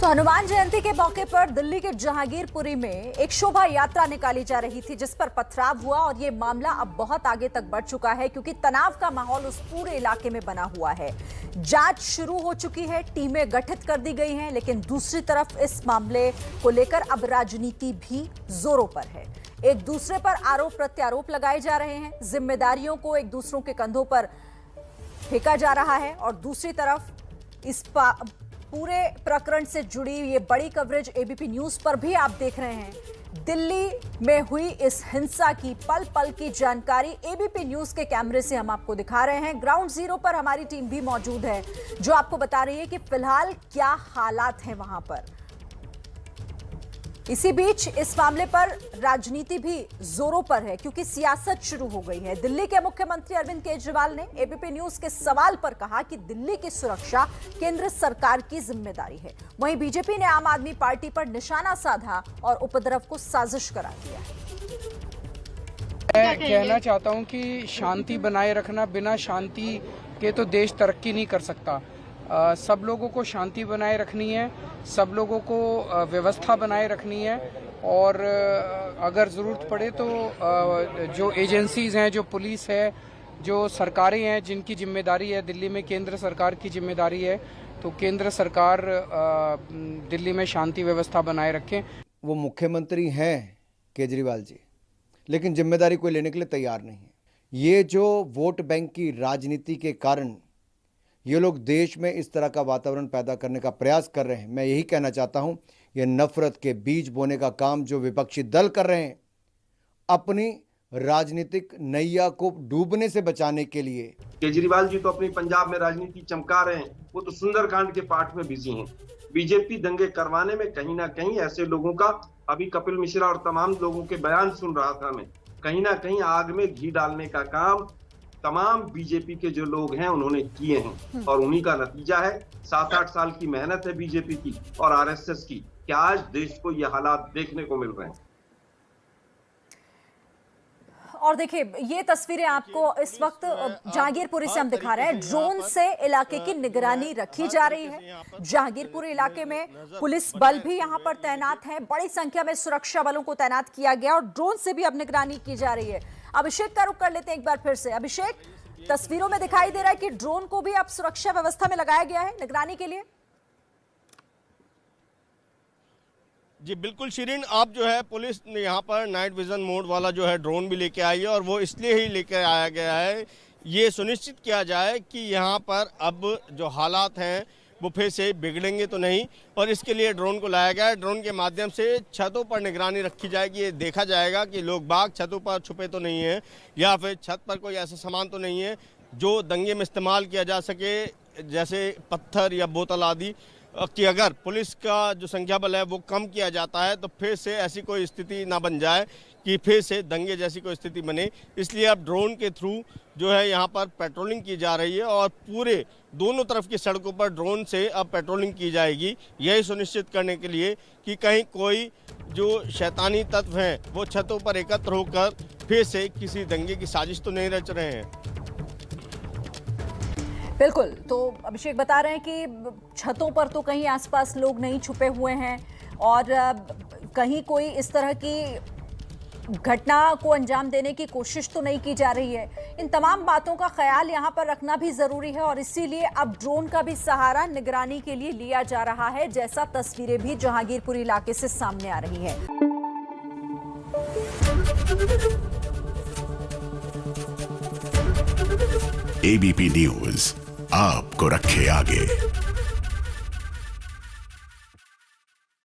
तो हनुमान जयंती के मौके पर दिल्ली के जहांगीरपुरी में एक शोभा यात्रा निकाली जा रही थी, जिस पर पथराव हुआ और ये मामला अब बहुत आगे तक बढ़ चुका है क्योंकि तनाव का माहौल उस पूरे इलाके में बना हुआ है। जांच शुरू हो चुकी है, टीमें गठित कर दी गई हैं, लेकिन दूसरी तरफ इस मामले को लेकर अब राजनीति भी जोरों पर है। एक दूसरे पर आरोप प्रत्यारोप लगाए जा रहे हैं, जिम्मेदारियों को एक दूसरों के कंधों पर फेंका जा रहा है और दूसरी तरफ इस पूरे प्रकरण से जुड़ी ये बड़ी कवरेज एबीपी न्यूज पर भी आप देख रहे हैं। दिल्ली में हुई इस हिंसा की पल पल की जानकारी एबीपी न्यूज के कैमरे से हम आपको दिखा रहे हैं। ग्राउंड जीरो पर हमारी टीम भी मौजूद है जो आपको बता रही है कि फिलहाल क्या हालात हैं वहां पर। इसी बीच इस मामले पर राजनीति भी जोरों पर है क्योंकि सियासत शुरू हो गई है। दिल्ली के मुख्यमंत्री अरविंद केजरीवाल ने एबीपी न्यूज के सवाल पर कहा कि दिल्ली की सुरक्षा केंद्र सरकार की जिम्मेदारी है। वहीं बीजेपी ने आम आदमी पार्टी पर निशाना साधा और उपद्रव को साजिश करार दिया है। मैं कहना चाहता हूं कि शांति बनाए रखना, बिना शांति के तो देश तरक्की नहीं कर सकता। सब लोगों को शांति बनाए रखनी है, सब लोगों को व्यवस्था बनाए रखनी है और अगर ज़रूरत पड़े तो जो एजेंसीज हैं, जो पुलिस है, जो सरकारें हैं जिनकी जिम्मेदारी है, दिल्ली में केंद्र सरकार की जिम्मेदारी है, तो केंद्र सरकार दिल्ली में शांति व्यवस्था बनाए रखें। वो मुख्यमंत्री हैं केजरीवाल जी, लेकिन जिम्मेदारी कोई लेने के लिए तैयार नहीं है। ये जो वोट बैंक की राजनीति के कारण ये लोग देश में इस तरह का वातावरण पैदा करने का प्रयास कर रहे हैं। मैं यही कहना चाहता हूं, ये नफरत के बीज बोने का काम जो विपक्षी दल कर रहे हैं, अपनी राजनीतिक नैया को डूबने से बचाने के लिए। केजरीवाल जी तो अपनी पंजाब में राजनीति चमका रहे हैं, वो तो सुंदरकांड के पाठ में बिजी हैं। बीजेपी दंगे करवाने में कहीं ना कहीं ऐसे लोगों का, अभी कपिल मिश्रा और तमाम लोगों के बयान सुन रहा था मैं, कहीं ना कहीं आग में घी डालने का काम तमाम बीजेपी के जो लोग हैं उन्होंने किए हैं और उन्हीं का नतीजा है। 7-8 साल की मेहनत है बीजेपी की और आरएसएस की कि आज देश को ये हालात देखने को मिल रहे हैं। और देखिए, ये तस्वीरें आपको इस वक्त जहांगीरपुरी से हम दिखा रहे हैं। ड्रोन से इलाके की निगरानी रखी जा रही है। जहांगीरपुरी इलाके में पुलिस बल भी यहां पर तैनात है, बड़ी संख्या में सुरक्षा बलों को तैनात किया गया और ड्रोन से भी अब निगरानी की जा रही है। अभिषेक का रुख कर लेते हैं एक बार फिर से। अभिषेक, तस्वीरों में दिखाई दे रहा है कि ड्रोन को भी अब सुरक्षा व्यवस्था में लगाया गया है निगरानी के लिए। जी बिल्कुल शिरीन, आप जो है पुलिस ने यहाँ पर नाइट विजन मोड वाला जो है ड्रोन भी लेके आई है और वो इसलिए ही लेके आया गया है, ये सुनिश्चित किया जाए कि यहाँ पर अब जो हालात हैं वो फिर से बिगड़ेंगे तो नहीं, और इसके लिए ड्रोन को लाया गया है। ड्रोन के माध्यम से छतों पर निगरानी रखी जाएगी। ये देखा जाएगा कि लोग बाग छतों पर छुपे तो नहीं है या फिर छत पर कोई ऐसा सामान तो नहीं है जो दंगे में इस्तेमाल किया जा सके, जैसे पत्थर या बोतल आदि, कि अगर पुलिस का जो संख्या बल है वो कम किया जाता है तो फिर से ऐसी कोई स्थिति ना बन जाए कि फिर से दंगे जैसी कोई स्थिति बने। इसलिए अब ड्रोन के थ्रू जो है यहाँ पर पेट्रोलिंग की जा रही है और पूरे दोनों तरफ की सड़कों पर ड्रोन से अब पेट्रोलिंग की जाएगी, यही सुनिश्चित करने के लिए कि कहीं कोई जो शैतानी तत्व हैं वो छतों पर एकत्र होकर फिर से किसी दंगे की साजिश तो नहीं रच रहे हैं। बिल्कुल, तो अभिषेक बता रहे हैं कि छतों पर तो कहीं आसपास लोग नहीं छुपे हुए हैं और कहीं कोई इस तरह की घटना को अंजाम देने की कोशिश तो नहीं की जा रही है। इन तमाम बातों का ख्याल यहाँ पर रखना भी जरूरी है और इसीलिए अब ड्रोन का भी सहारा निगरानी के लिए लिया जा रहा है, जैसा तस्वीरें भी जहांगीरपुरी इलाके से सामने आ रही है। एबीपी न्यूज आपको रखे आगे।